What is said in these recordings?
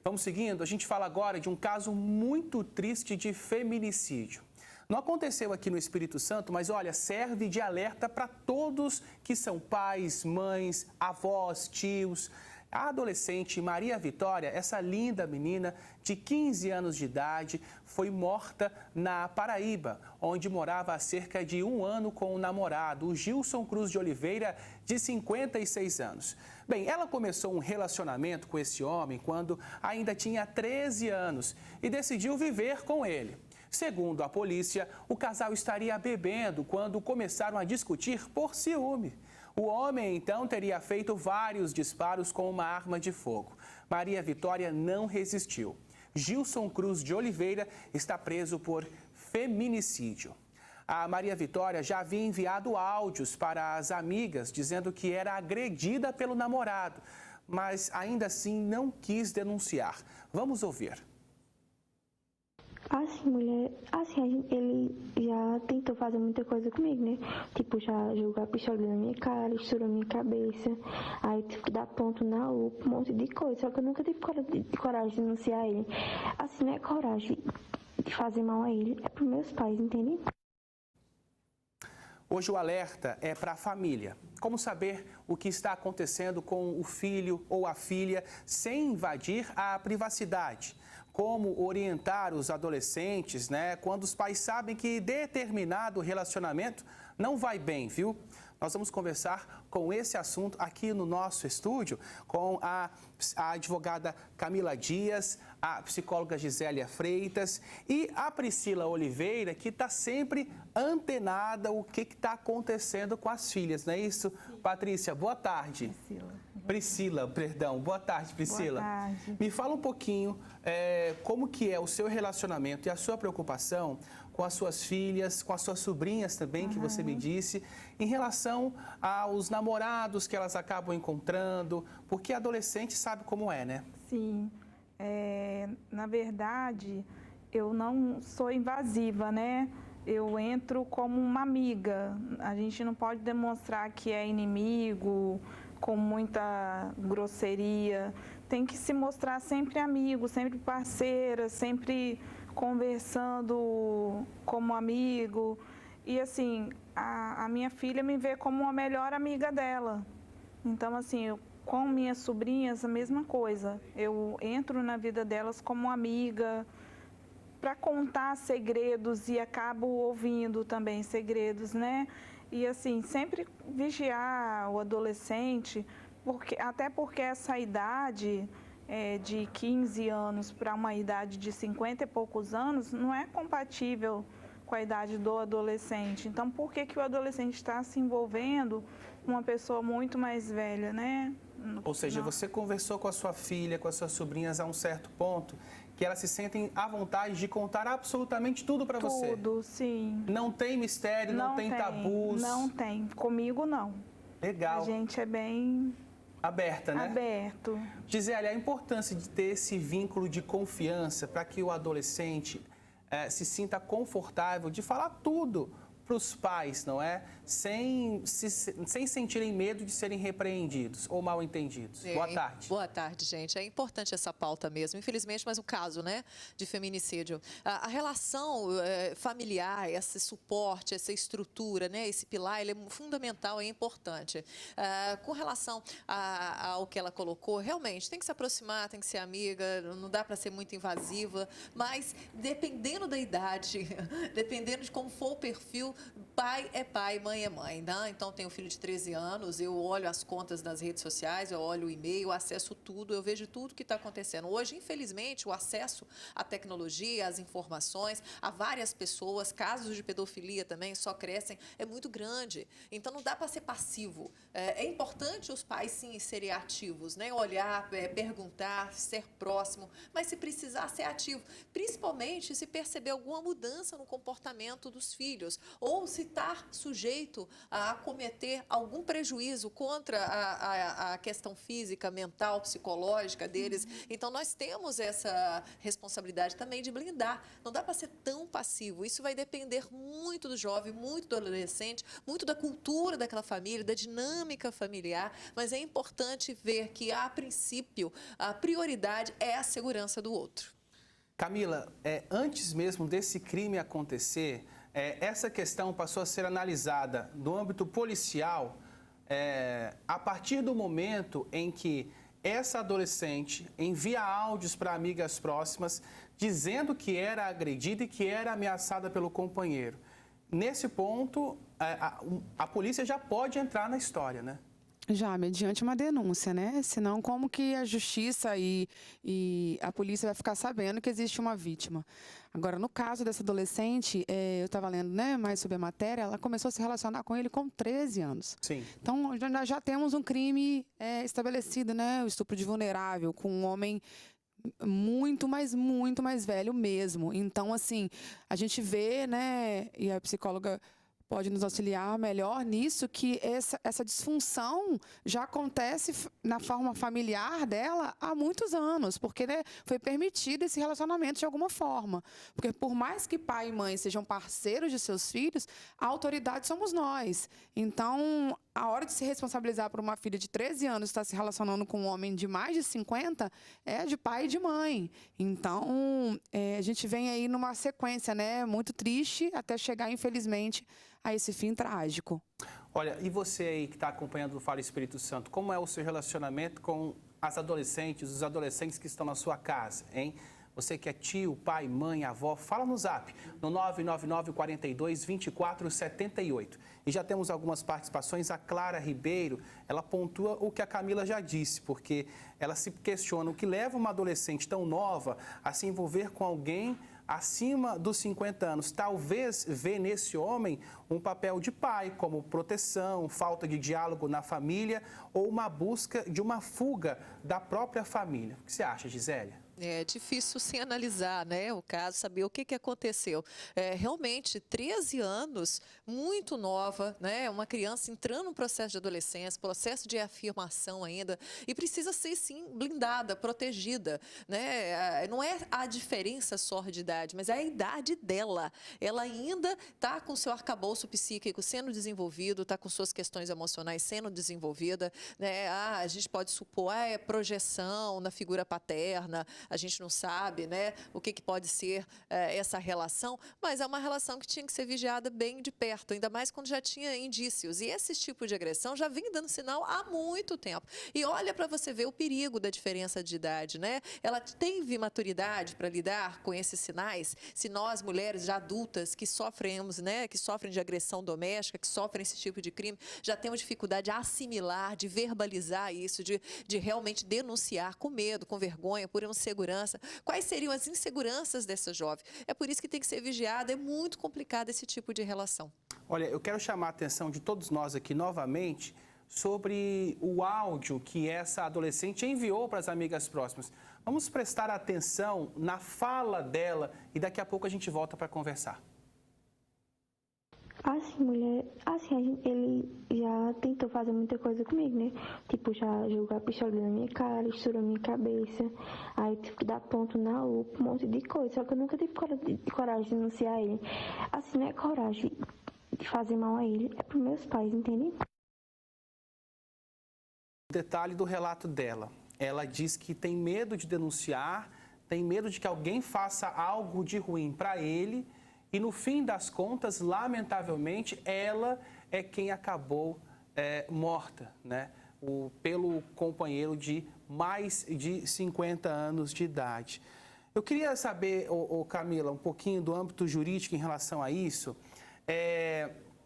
Vamos seguindo, a gente fala agora de um caso muito triste de feminicídio. Não aconteceu aqui no Espírito Santo, mas olha, serve de alerta para todos que são pais, mães, avós, tios. A adolescente Maria Vitória, essa linda menina de 15 anos de idade, foi morta na Paraíba, onde morava há cerca de 1 ano com o namorado, o Gilson Cruz de Oliveira, de 56 anos. Bem, ela começou um relacionamento com esse homem quando ainda tinha 13 anos e decidiu viver com ele. Segundo a polícia, o casal estaria bebendo quando começaram a discutir por ciúme. O homem, então, teria feito vários disparos com uma arma de fogo. Maria Vitória não resistiu. Gilson Cruz de Oliveira está preso por feminicídio. A Maria Vitória já havia enviado áudios para as amigas dizendo que era agredida pelo namorado, mas ainda assim não quis denunciar. Vamos ouvir. Assim, mulher, assim, ele já tentou fazer muita coisa comigo, né? Tipo, já jogou a pistola na minha cara, estourou minha cabeça, aí tive que dar ponto na UPA, um monte de coisa. Só que eu nunca tive coragem de denunciar ele. Assim, não é coragem de fazer mal a ele, é pros meus pais, entende? Hoje o alerta é para a família. Como saber o que está acontecendo com o filho ou a filha sem invadir a privacidade? Como orientar os adolescentes, né, quando os pais sabem que determinado relacionamento não vai bem, viu? Nós vamos conversar com esse assunto aqui no nosso estúdio com a advogada Camila Dias, a psicóloga Gisélia Freitas e a Priscila Oliveira, que está sempre antenada o que está acontecendo com as filhas, não é isso? Sim. Patrícia, boa tarde. Priscila, perdão. Boa tarde, Priscila. Boa tarde. Me fala um pouquinho como que é o seu relacionamento e a sua preocupação com as suas filhas, com as suas sobrinhas também, que você me disse, em relação aos namorados que elas acabam encontrando, porque adolescente sabe como é, né? Sim. Na verdade, eu não sou invasiva, né? Eu entro como uma amiga. A gente não pode demonstrar que é inimigo, com muita grosseria. Tem que se mostrar sempre amigo, sempre parceira, sempre conversando como amigo. E assim, a minha filha me vê como uma melhor amiga dela. Então, assim, com minhas sobrinhas, a mesma coisa. Eu entro na vida delas como amiga, para contar segredos e acabo ouvindo também segredos, né? E assim, sempre vigiar o adolescente, até porque essa idade de 15 anos para uma idade de 50 e poucos anos não é compatível com a idade do adolescente. Então, por que o adolescente está se envolvendo com uma pessoa muito mais velha, né? Ou seja, você conversou com a sua filha, com as suas sobrinhas a um certo ponto, que elas se sentem à vontade de contar absolutamente tudo para você. Tudo, sim. Não tem mistério, não tem tabus. Não tem. Comigo, não. Legal. A gente é bem aberta, né? Aberto. Gisele, a importância de ter esse vínculo de confiança para que o adolescente se sinta confortável de falar tudo para os pais, não é? Sem sentirem medo de serem repreendidos ou mal entendidos. Boa tarde. Boa tarde, gente. É importante essa pauta mesmo. Infelizmente, mas o caso, né, de feminicídio. A relação familiar, esse suporte, essa estrutura, né, esse pilar, ele é fundamental, é importante. Com relação ao que ela colocou, realmente, tem que se aproximar, tem que ser amiga, não dá para ser muito invasiva, mas dependendo da idade, dependendo de como for o perfil, pai é pai, mãe é mãe, né? Então, tenho um filho de 13 anos, eu olho as contas das redes sociais, eu olho o e-mail, eu acesso tudo, eu vejo tudo que está acontecendo. Hoje, infelizmente, o acesso à tecnologia, às informações, a várias pessoas, casos de pedofilia também só crescem, é muito grande. Então, não dá para ser passivo. É importante os pais, sim, serem ativos, né? Olhar, perguntar, ser próximo, mas se precisar ser ativo, principalmente se perceber alguma mudança no comportamento dos filhos, ou se está sujeito a cometer algum prejuízo contra a questão física, mental, psicológica deles. Então, nós temos essa responsabilidade também de blindar. Não dá para ser tão passivo. Isso vai depender muito do jovem, muito do adolescente, muito da cultura daquela família, da dinâmica familiar, mas é importante ver que, a princípio, a prioridade é a segurança do outro. Camila, antes mesmo desse crime acontecer, essa questão passou a ser analisada no âmbito policial a partir do momento em que essa adolescente envia áudios para amigas próximas dizendo que era agredida e que era ameaçada pelo companheiro. Nesse ponto, a polícia já pode entrar na história, né? Já, mediante uma denúncia, né? Senão, como que a justiça e a polícia vai ficar sabendo que existe uma vítima? Agora, no caso dessa adolescente, eu estava lendo, né, mais sobre a matéria, ela começou a se relacionar com ele com 13 anos. Sim. Então, nós já temos um crime estabelecido, né? O estupro de vulnerável, com um homem muito mais velho mesmo. Então, assim, a gente vê, né, e a psicóloga pode nos auxiliar melhor nisso, que essa disfunção já acontece na forma familiar dela há muitos anos, porque, né, foi permitido esse relacionamento de alguma forma. Porque por mais que pai e mãe sejam parceiros de seus filhos, a autoridade somos nós. Então, a hora de se responsabilizar por uma filha de 13 anos estar se relacionando com um homem de mais de 50 é de pai e de mãe. Então, a gente vem aí numa sequência, né, muito triste, até chegar, infelizmente, a esse fim trágico. Olha, e você aí que está acompanhando o Fala Espírito Santo, como é o seu relacionamento com as adolescentes, os adolescentes que estão na sua casa, hein? Você que é tio, pai, mãe, avó, fala no zap, no 999-42-2478. E já temos algumas participações. A Clara Ribeiro, ela pontua o que a Camila já disse, porque ela se questiona o que leva uma adolescente tão nova a se envolver com alguém acima dos 50 anos. Talvez vê nesse homem um papel de pai, como proteção, falta de diálogo na família ou uma busca de uma fuga da própria família. O que você acha, Gisélia? É difícil se analisar, né, o caso, saber o que aconteceu. Realmente, 13 anos, muito nova, né, uma criança entrando no processo de adolescência, processo de afirmação ainda, e precisa ser, sim, blindada, protegida, né? Não é a diferença só de idade, mas é a idade dela. Ela ainda está com seu arcabouço psíquico sendo desenvolvido, está com suas questões emocionais sendo desenvolvida, né? A gente pode supor, é projeção na figura paterna, a gente não sabe, né, o que pode ser essa relação, mas é uma relação que tinha que ser vigiada bem de perto, ainda mais quando já tinha indícios. E esse tipo de agressão já vem dando sinal há muito tempo. E olha para você ver o perigo da diferença de idade, né? Ela teve maturidade para lidar com esses sinais? Se nós, mulheres já adultas, que sofremos, né, que sofrem de agressão doméstica, que sofrem esse tipo de crime, já temos dificuldade de assimilar, de verbalizar isso, de realmente denunciar com medo, com vergonha, por insegurança. Quais seriam as inseguranças dessa jovem? É por isso que tem que ser vigiada, é muito complicado esse tipo de relação. Olha, eu quero chamar a atenção de todos nós aqui novamente sobre o áudio que essa adolescente enviou para as amigas próximas. Vamos prestar atenção na fala dela e daqui a pouco a gente volta para conversar. Assim, mulher, assim, ele já tentou fazer muita coisa comigo, né? Tipo, já jogou a pistola na minha cara, estourou minha cabeça, aí tive que dar ponto na UPA, um monte de coisa. Só que eu nunca tive coragem de denunciar ele. Assim, não é coragem de fazer mal a ele, é pros meus pais, entende? Detalhe do relato dela. Ela diz que tem medo de denunciar, tem medo de que alguém faça algo de ruim para ele. E no fim das contas, lamentavelmente, ela é quem acabou morta, né? Pelo companheiro de mais de 50 anos de idade. Eu queria saber, Camila, um pouquinho do âmbito jurídico em relação a isso.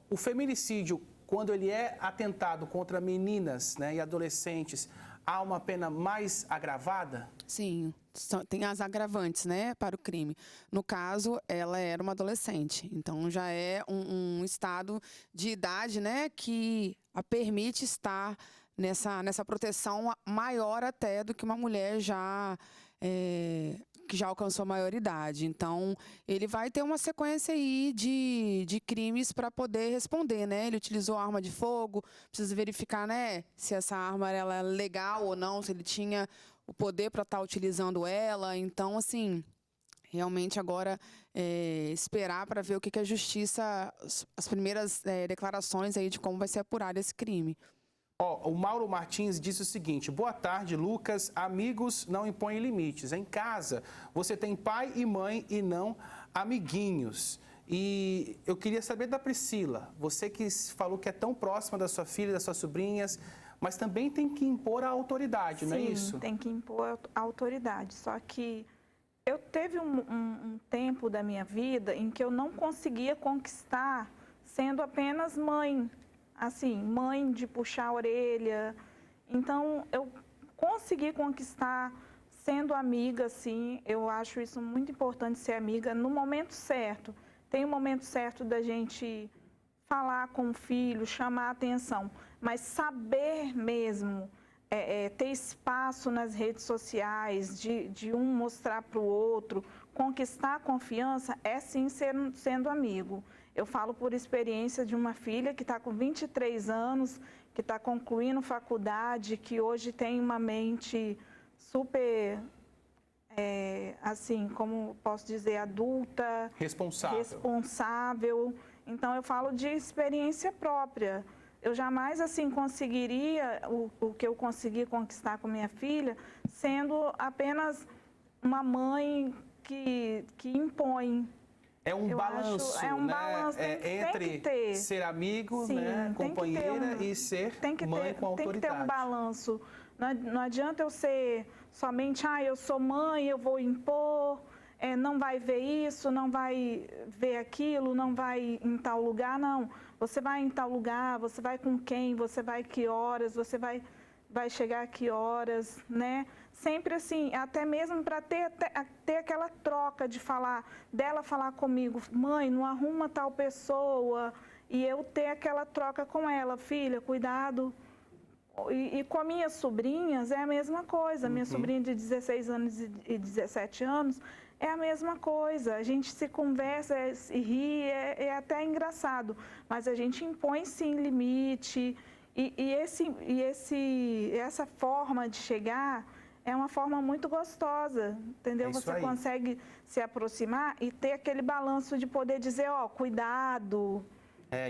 O feminicídio, quando ele é atentado contra meninas, né, e adolescentes, há uma pena mais agravada? Sim, tem as agravantes, né, para o crime. No caso, ela era uma adolescente, então já é um estado de idade, né, que a permite estar nessa proteção maior até do que uma mulher já que já alcançou a maioridade. Então, ele vai ter uma sequência aí de crimes para poder responder, né? Ele utilizou arma de fogo, precisa verificar, né, se essa arma ela é legal ou não, se ele tinha o poder para estar utilizando ela. Então, assim, realmente agora esperar para ver o que a justiça, as primeiras declarações aí de como vai ser apurado esse crime. O Mauro Martins disse o seguinte: boa tarde, Lucas. Amigos não impõem limites. Em casa, você tem pai e mãe e não amiguinhos. E eu queria saber da Priscila, você que falou que é tão próxima da sua filha, das suas sobrinhas, mas também tem que impor a autoridade, Sim, não é isso? Sim, tem que impor a autoridade. Só que eu teve um tempo da minha vida em que eu não conseguia conquistar sendo apenas mãe. Assim, mãe de puxar a orelha. Então, eu consegui conquistar sendo amiga, assim. Eu acho isso muito importante, ser amiga no momento certo. Tem o momento certo da gente falar com o filho, chamar a atenção. Mas saber mesmo, ter espaço nas redes sociais, de um mostrar para o outro, conquistar a confiança, é sim sendo amigo. Eu falo por experiência de uma filha que está com 23 anos, que está concluindo faculdade, que hoje tem uma mente super, assim, como posso dizer, adulta. Responsável. Então, eu falo de experiência própria. Eu jamais, assim, conseguiria o que eu consegui conquistar com minha filha, sendo apenas uma mãe que impõe. É um balanço, é um né? balanço, entre ser amigo, sim, né, companheira e ser mãe com autoridade. Tem que ter um balanço. Não adianta eu ser somente, eu sou mãe, eu vou impor, não vai ver isso, não vai ver aquilo, não vai em tal lugar, não. Você vai em tal lugar, você vai com quem, você vai que horas, você vai chegar a que horas, né? Sempre assim, até mesmo para ter aquela troca de dela falar comigo, mãe, não arruma tal pessoa, e eu ter aquela troca com ela, filha, cuidado. E com as minhas sobrinhas é a mesma coisa, minha sobrinha de 16 anos e 17 anos é a mesma coisa, a gente se conversa, se ri, é até engraçado, mas a gente impõe sim limite, essa forma de chegar é uma forma muito gostosa, entendeu? Você consegue se aproximar e ter aquele balanço de poder dizer, cuidado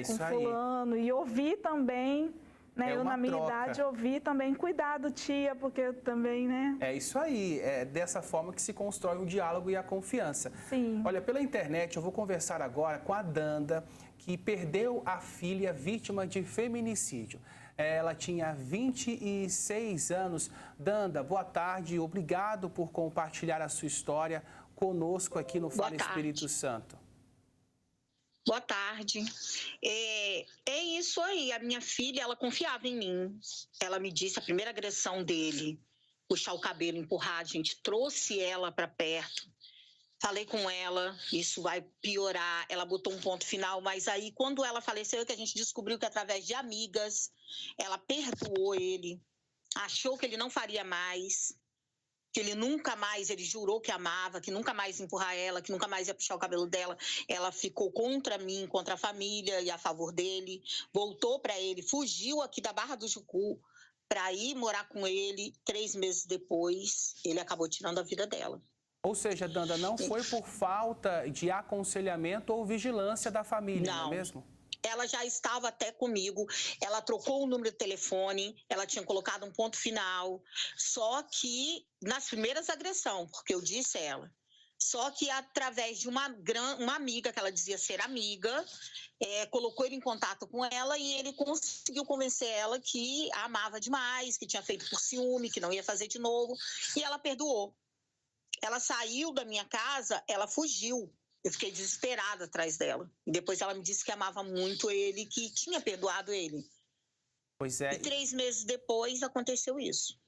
com fulano, e ouvir também, né? Eu, na minha idade, ouvi também, cuidado, tia, porque eu também, né? É isso aí, é dessa forma que se constrói o diálogo e a confiança. Sim. Olha, pela internet, eu vou conversar agora com a Danda, que perdeu a filha vítima de feminicídio. Ela tinha 26 anos. Danda, boa tarde, obrigado por compartilhar a sua história conosco aqui no Fala Espírito Santo. Boa tarde. É isso aí, a minha filha, ela confiava em mim. Ela me disse a primeira agressão dele, puxar o cabelo, empurrar, a gente trouxe ela para perto. Falei com ela, isso vai piorar, ela botou um ponto final, mas aí quando ela faleceu, que a gente descobriu que através de amigas, ela perdoou ele, achou que ele não faria mais, que ele nunca mais, ele jurou que amava, que nunca mais ia empurrar ela, que nunca mais ia puxar o cabelo dela. Ela ficou contra mim, contra a família e a favor dele, voltou para ele, fugiu aqui da Barra do Jucu para ir morar com ele. 3 meses depois, ele acabou tirando a vida dela. Ou seja, Danda, não foi por falta de aconselhamento ou vigilância da família, não é mesmo? Ela já estava até comigo, ela trocou o número de telefone, ela tinha colocado um ponto final, só que nas primeiras agressões, porque eu disse a ela, só que através de uma amiga, que ela dizia ser amiga, colocou ele em contato com ela e ele conseguiu convencer ela que a amava demais, que tinha feito por ciúme, que não ia fazer de novo, e ela perdoou. Ela saiu da minha casa, ela fugiu. Eu fiquei desesperada atrás dela. E depois ela me disse que amava muito ele, que tinha perdoado ele. Pois é. E 3 meses depois aconteceu isso.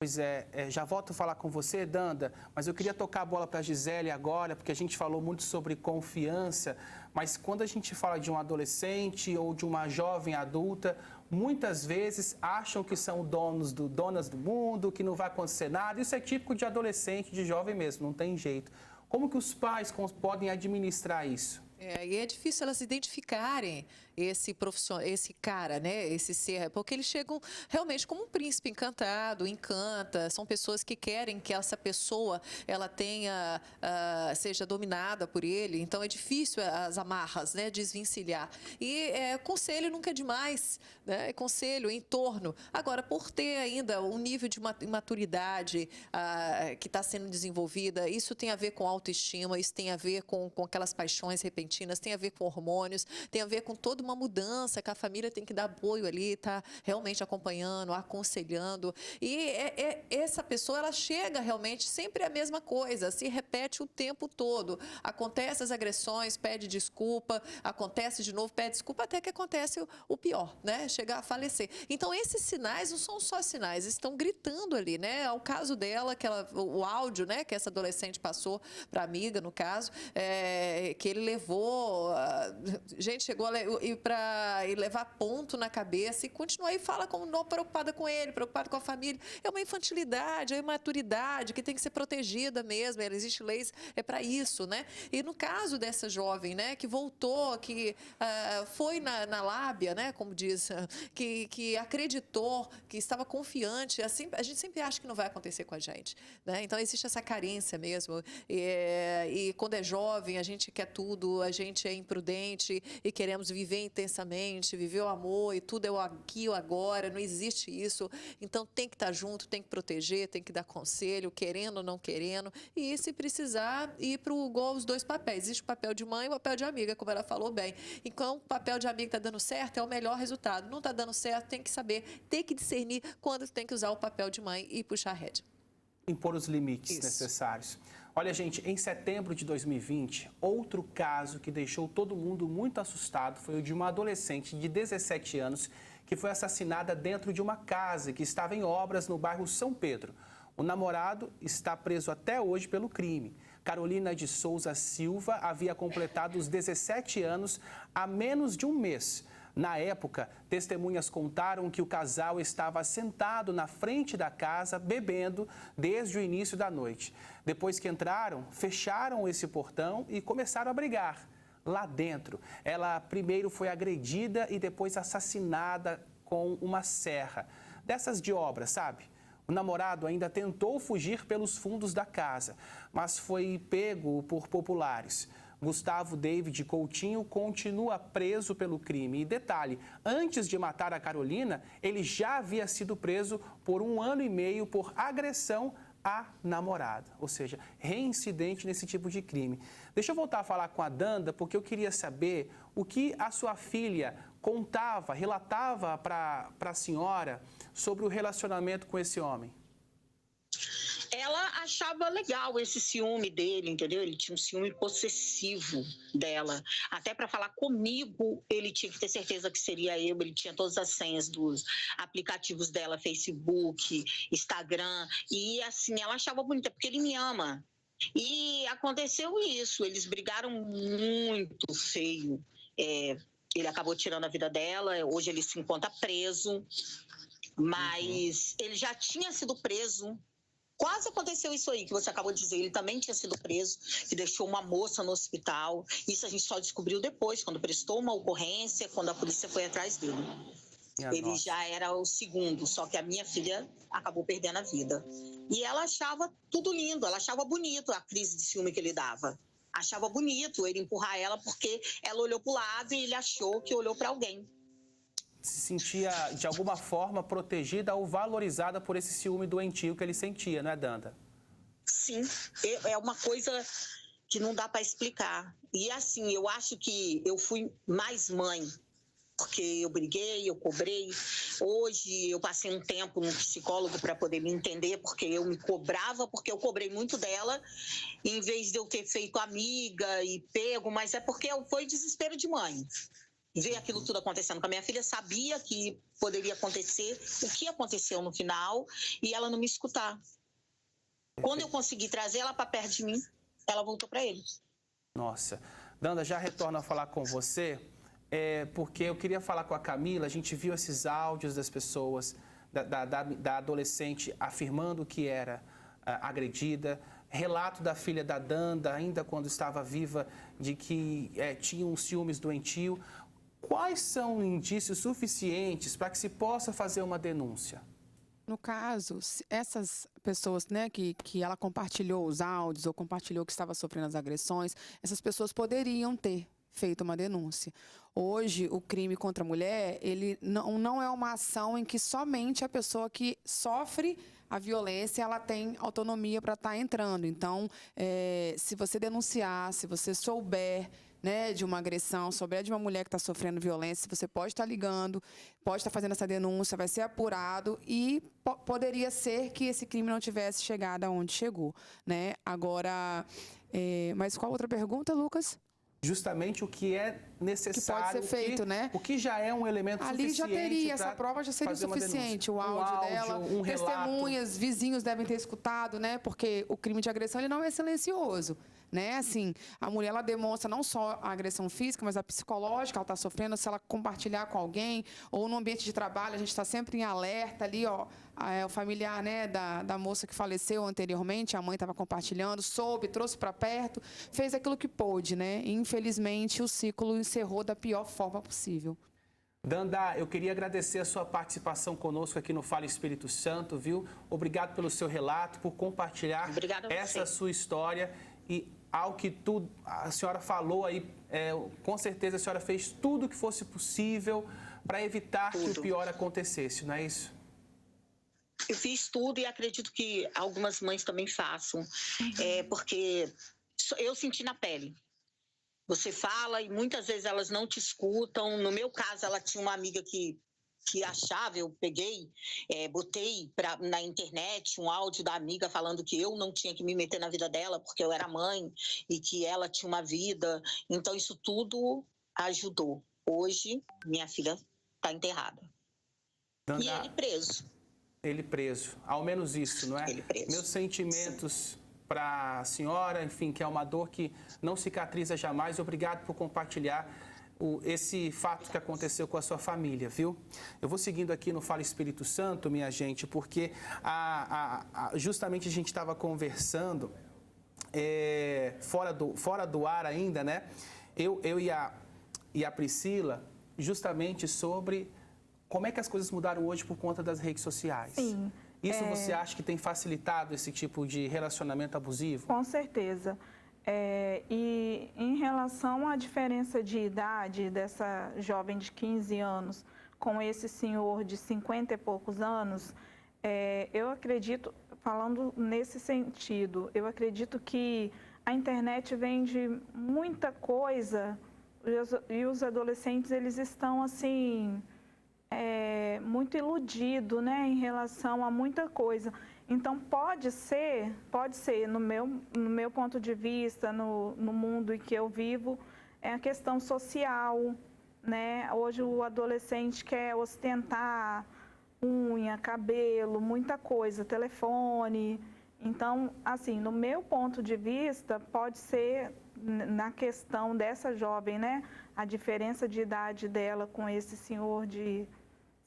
Pois é, já volto a falar com você, Danda, mas eu queria tocar a bola para a Gisele agora, porque a gente falou muito sobre confiança, mas quando a gente fala de um adolescente ou de uma jovem adulta, muitas vezes acham que são donas do mundo, que não vai acontecer nada. Isso é típico de adolescente, de jovem mesmo, não tem jeito. Como que os pais podem administrar isso? E é difícil elas identificarem esse profissional, esse cara, né? Esse ser, porque eles chegam realmente como um príncipe encantado, encanta. São pessoas que querem que essa pessoa ela tenha, seja dominada por ele. Então é difícil as amarras, né? Desvencilhar. E conselho nunca é demais, né? Conselho, entorno. Agora, por ter ainda um nível de maturidade que está sendo desenvolvida, isso tem a ver com autoestima, isso tem a ver com aquelas paixões repentinas, tem a ver com hormônios, tem a ver com toda uma mudança que a família tem que dar apoio ali, tá realmente acompanhando, aconselhando. E essa pessoa, ela chega realmente sempre a mesma coisa, se repete o tempo todo. Acontece as agressões, pede desculpa, acontece de novo, pede desculpa, até que acontece o pior, né? Chegar a falecer. Então, esses sinais não são só sinais, estão gritando ali, né? Ao caso dela, o áudio, né, que essa adolescente passou para a amiga, no caso, que ele levou, gente, chegou para levar ponto na cabeça e continua aí, fala como não preocupada com ele, preocupada com a família. É uma infantilidade, é uma imaturidade que tem que ser protegida mesmo. Existe leis para isso, né? E no caso dessa jovem, né, que voltou, que foi na lábia, né, como diz, que acreditou, que estava confiante, assim, a gente sempre acha que não vai acontecer com a gente, né? Então existe essa carência mesmo. E quando é jovem, a gente quer tudo, a gente é imprudente e queremos viver intensamente, viver o amor e tudo é o aqui, o agora, não existe isso. Então tem que estar junto, tem que proteger, tem que dar conselho, querendo ou não querendo, e se precisar ir para os dois papéis. Existe o papel de mãe e o papel de amiga, como ela falou bem. Então o papel de amiga está dando certo, é o melhor resultado. Não está dando certo, tem que saber, tem que discernir quando tem que usar o papel de mãe e puxar a rédea. Impor os limites necessários. Olha, gente, em setembro de 2020, outro caso que deixou todo mundo muito assustado foi o de uma adolescente de 17 anos que foi assassinada dentro de uma casa que estava em obras no bairro São Pedro. O namorado está preso até hoje pelo crime. Carolina de Souza Silva havia completado os 17 anos há menos de um mês. Na época, testemunhas contaram que o casal estava sentado na frente da casa, bebendo, desde o início da noite. Depois que entraram, fecharam esse portão e começaram a brigar. Lá dentro, ela primeiro foi agredida e depois assassinada com uma serra. Dessas de obra, sabe? O namorado ainda tentou fugir pelos fundos da casa, mas foi pego por populares. Gustavo David Coutinho continua preso pelo crime. E detalhe, antes de matar a Carolina, ele já havia sido preso por 1 ano e meio por agressão à namorada. Ou seja, reincidente nesse tipo de crime. Deixa eu voltar a falar com a Danda, porque eu queria saber o que a sua filha contava, relatava para a senhora sobre o relacionamento com esse homem. Ela achava legal esse ciúme dele, entendeu? Ele tinha um ciúme possessivo dela. Até para falar comigo, ele tinha que ter certeza que seria eu. Ele tinha todas as senhas dos aplicativos dela, Facebook, Instagram. E assim, ela achava bonita, porque ele me ama. E aconteceu isso, eles brigaram muito feio. Ele acabou tirando a vida dela, hoje ele se encontra preso. Mas ele já tinha sido preso. Quase aconteceu isso aí que você acabou de dizer. Ele também tinha sido preso e deixou uma moça no hospital. Isso a gente só descobriu depois, quando prestou uma ocorrência, quando a polícia foi atrás dele. Ele já era o segundo, só que a minha filha acabou perdendo a vida. E ela achava tudo lindo, ela achava bonito a crise de ciúme que ele dava. Achava bonito ele empurrar ela porque ela olhou para o lado e ele achou que olhou para alguém. Se sentia, de alguma forma, protegida ou valorizada por esse ciúme doentio que ele sentia, não é, Danda? Sim, é uma coisa que não dá para explicar. E assim, eu acho que eu fui mais mãe, porque eu briguei, eu cobrei. Hoje eu passei um tempo no psicólogo para poder me entender, porque eu me cobrava, porque eu cobrei muito dela, em vez de eu ter feito amiga e pego, mas é porque foi desespero de mãe. Ver aquilo tudo acontecendo com a minha filha, sabia que poderia acontecer, o que aconteceu no final, e ela não me escutar. Quando eu consegui trazer ela para perto de mim, ela voltou para ele. Nossa. Danda, já retorno a falar com você. porque eu queria falar com a Camila, a gente viu esses áudios das pessoas, da adolescente afirmando que era agredida, relato da filha da Danda, ainda quando estava viva, de que tinha um ciúmes doentio. Quais são indícios suficientes para que se possa fazer uma denúncia? No caso, essas pessoas, né, que ela compartilhou os áudios ou compartilhou que estava sofrendo as agressões, essas pessoas poderiam ter feito uma denúncia. Hoje, o crime contra a mulher, ele não é uma ação em que somente a pessoa que sofre a violência, ela tem autonomia para estar entrando. Então, se você denunciar, se você souber, né, de uma agressão, souber de uma mulher que está sofrendo violência, você pode estar ligando, pode estar fazendo essa denúncia, vai ser apurado e poderia ser que esse crime não tivesse chegado aonde chegou, né? Agora, mas qual outra pergunta, Lucas? Justamente o que é necessário. Que pode ser feito, né? O que já é um elemento ali suficiente. Ali já teria, essa prova já seria suficiente. O áudio dela, testemunhas, vizinhos devem ter escutado, né? Porque o crime de agressão ele não é silencioso, né? Assim, a mulher ela demonstra não só a agressão física, mas a psicológica, ela está sofrendo, se ela compartilhar com alguém, ou no ambiente de trabalho, a gente está sempre em alerta ali, ó. O familiar, né, da moça que faleceu anteriormente, a mãe estava compartilhando, soube, trouxe para perto, fez aquilo que pôde, né? E, infelizmente, o ciclo encerrou da pior forma possível. Danda, eu queria agradecer a sua participação conosco aqui no Fala Espírito Santo, viu? Obrigado pelo seu relato, por compartilhar essa sua história e ao que a senhora falou aí, com certeza a senhora fez tudo o que fosse possível para evitar que o pior acontecesse, não é isso? Eu fiz tudo e acredito que algumas mães também façam, porque eu senti na pele. Você fala e muitas vezes elas não te escutam. No meu caso, ela tinha uma amiga que achava, eu peguei, botei na internet um áudio da amiga falando que eu não tinha que me meter na vida dela porque eu era mãe e que ela tinha uma vida. Então, isso tudo ajudou. Hoje, minha filha está enterrada. Danda, e ele preso. Ele preso, ao menos isso, não é? Ele preso. Meus sentimentos para a senhora, enfim, que é uma dor que não cicatriza jamais. Obrigado por compartilhar esse fato que aconteceu com a sua família, viu? Eu vou seguindo aqui no Fala Espírito Santo, minha gente, porque justamente a gente estava conversando fora do ar ainda, né? Eu e a Priscila, justamente sobre como é que as coisas mudaram hoje por conta das redes sociais. Sim. Isso você acha que tem facilitado esse tipo de relacionamento abusivo? Com certeza. E em relação à diferença de idade dessa jovem de 15 anos com esse senhor de 50 e poucos anos, eu acredito, falando nesse sentido, eu acredito que a internet vende muita coisa e os adolescentes eles estão assim muito iludidos, né, em relação a muita coisa. Então, pode ser no meu ponto de vista, no mundo em que eu vivo, é a questão social, né? Hoje o adolescente quer ostentar unha, cabelo, muita coisa, telefone. Então, assim, no meu ponto de vista, pode ser na questão dessa jovem, né? A diferença de idade dela com esse senhor de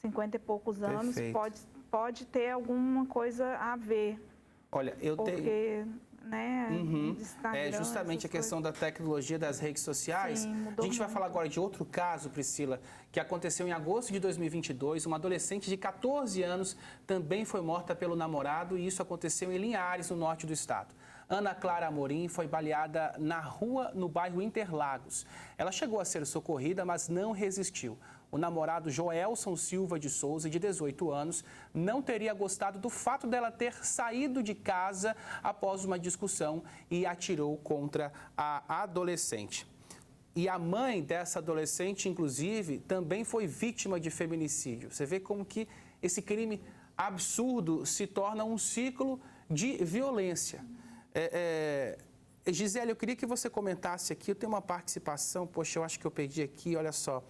50 e poucos anos pode ter alguma coisa a ver. Olha, porque, né, Instagram, justamente a questão da tecnologia das redes sociais. Sim, a gente vai falar agora de outro caso, Priscila, que aconteceu em agosto de 2022. Uma adolescente de 14 anos também foi morta pelo namorado e isso aconteceu em Linhares, no norte do estado. Ana Clara Amorim foi baleada na rua no bairro Interlagos. Ela chegou a ser socorrida, mas não resistiu. O namorado Joelson Silva de Souza, de 18 anos, não teria gostado do fato dela ter saído de casa após uma discussão e atirou contra a adolescente. E a mãe dessa adolescente, inclusive, também foi vítima de feminicídio. Você vê como que esse crime absurdo se torna um ciclo de violência. Gisele, eu queria que você comentasse aqui, eu tenho uma participação, poxa, eu acho que eu perdi aqui, olha só,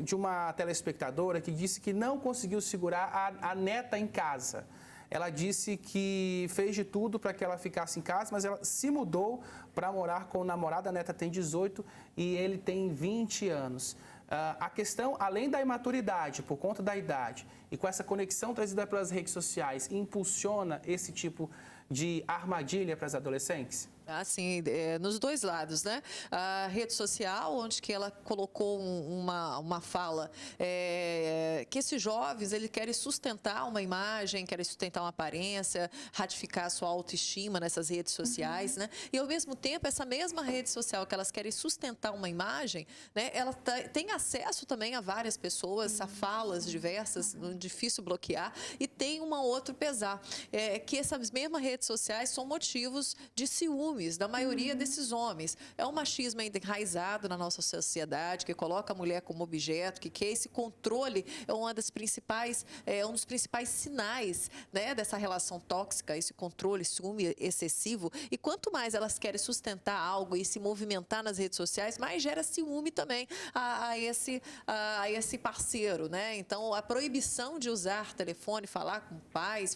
de uma telespectadora que disse que não conseguiu segurar a neta em casa. ela disse que fez de tudo para que ela ficasse em casa, mas ela se mudou para morar com o namorado. A neta tem 18 e ele tem 20 anos. A questão, além da imaturidade, por conta da idade, e com essa conexão trazida pelas redes sociais, impulsiona esse tipo de armadilha para as adolescentes? Assim, nos dois lados, né? A rede social, onde que ela colocou uma fala que esses jovens, eles querem sustentar uma imagem, querem sustentar uma aparência, ratificar a sua autoestima nessas redes sociais, né? E, ao mesmo tempo, essa mesma rede social que elas querem sustentar uma imagem, né? Ela tem acesso também a várias pessoas, a falas diversas, difícil bloquear, e tem um outro pesar, que essas mesmas redes sociais são motivos de ciúme da maioria desses homens. É um machismo ainda enraizado na nossa sociedade, que coloca a mulher como objeto, que esse controle é um dos principais sinais, né, dessa relação tóxica, esse controle, ciúme excessivo. E quanto mais elas querem sustentar algo e se movimentar nas redes sociais, mais gera ciúme também a esse parceiro, né? Então, a proibição de usar telefone, falar com pais,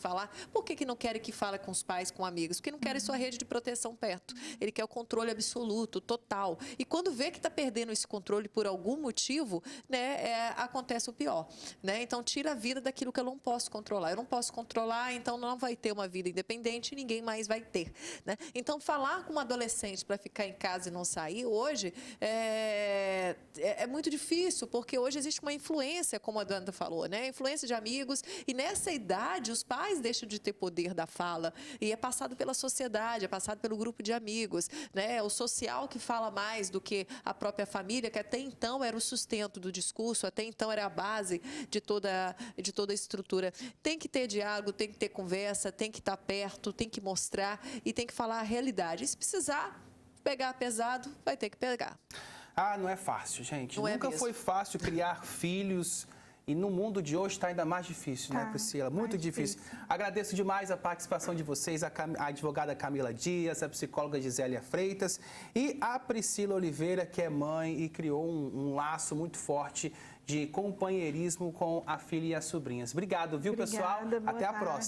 por que não querem que fale com os pais, com amigos? Porque não querem sua rede de proteção perto. Ele quer o controle absoluto, total. E quando vê que está perdendo esse controle por algum motivo, né, acontece o pior, né? Então, tira a vida daquilo que eu não posso controlar. Eu não posso controlar, então não vai ter uma vida independente e ninguém mais vai ter, né? Então, falar com uma adolescente para ficar em casa e não sair, hoje, é muito difícil, porque hoje existe uma influência, como a Danda falou, né? Influência de amigos, e nessa idade, os pais deixam de ter poder da fala, e é passado pela sociedade, é passado pelo grupo de amigos, né? O social que fala mais do que a própria família, que até então era o sustento do discurso, até então era a base de toda a estrutura. Tem que ter diálogo, tem que ter conversa, tem que estar perto, tem que mostrar e tem que falar a realidade. E se precisar pegar pesado, vai ter que pegar. Não é fácil, gente. Nunca foi fácil criar filhos. E no mundo de hoje está ainda mais difícil, né, Priscila? Muito difícil. Agradeço demais a participação de vocês, a advogada Camila Dias, a psicóloga Gisélia Freitas e a Priscila Oliveira, que é mãe e criou um laço muito forte de companheirismo com a filha e as sobrinhas. Obrigado, viu, pessoal? Até a próxima.